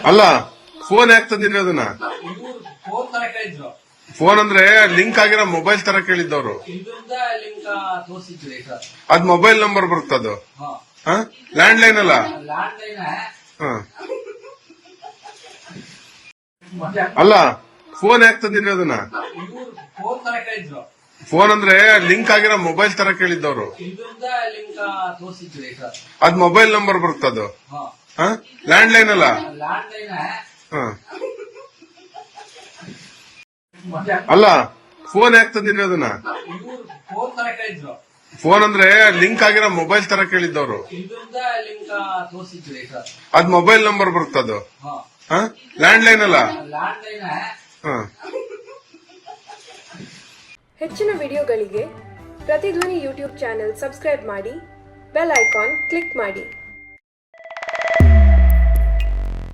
ಅಲ್ಲ ಫೋನ್ ಯಾಕೆ ತಂದಿದ್ರಿ ಅದನ್ನ? ಫೋನ್ ತರ ಕೇಳಿದ್ರು. ಫೋನ್ ಅಂದ್ರೆ ಲಿಂಕ್ ಆಗಿರೋ ಮೊಬೈಲ್ ತರ ಕೇಳಿದ್ದವ್ರು. ಇದ್ರಿಂದ ಲಿಂಕ್ ತೋರಿಸಿದ್ರಿ ಸರ್. ಅದ್ ಮೊಬೈಲ್ ನಂಬರ್ ಬರುತ್ತದು. ಹಾ ಲ್ಯಾಂಡ್ ಲೈನ್ ಅಲ್ಲ. Land line. ಹ ಅಲ್ಲ ಫೋನ್ ಯಾಕೆ ತಂದಿದ್ರಿ ಅದನ್ನ? ಫೋನ್ ತರ ಕೇಳಿದ್ರು. ಫೋನ್ ಅಂದ್ರೆ ಲಿಂಕ್ ಆಗಿರೋ ಮೊಬೈಲ್ ತರ ಕೇಳಿದ್ದವ್ರು. ಇದ್ರಿಂದ ಲಿಂಕ್ ತೋರಿಸಿದ್ರಿ ಸರ್. ಅದ್ ಮೊಬೈಲ್ ನಂಬರ್ ಬರುತ್ತದು. ಹಾ ಲ್ಯಾಂಡ್ ಲೈನ್ ಅಲ್ಲ. Land line. ಹ ಅಲ್ಲ ಫೋನ್ ಯಾಕೆ ತಂದಿದ್ರಿ ಅದನ್ನ? ಫೋನ್ ತರ ಕೇಳಿದ್ರು. ಫೋನ್ ಅಂದ್ರೆ ಲಿಂಕ್ ಆಗಿರೋ ಮೊಬೈಲ್ ತರ ಕೇಳಿದ್ದವ್ರು. ಇದ್ರಿಂದ ಲಿಂಕ್ ತೋರಿಸಿದ್ರಿ ಸರ್. ಅದ್ ಮೊಬೈಲ್ ನಂಬರ್ ಬರುತ್ತದು. ಹಾ ಲ್ಯಾಂಡ್ ಲೈನ್ ಅಲ್ಲ. Land line. ಹ ಹೆಚ್ಚಿನ ವಿಡಿಯೋಗಳಿಗೆ ಪ್ರತಿಧ್ವನಿ ಯೂಟ್ಯೂಬ್ ಚಾನೆಲ್ ಸಬ್ಸ್ಕ್ರೈಬ್ ಮಾಡಿ, ಬೆಲ್ ಐಕಾನ್ ಕ್ಲಿಕ್ ಮಾಡಿ.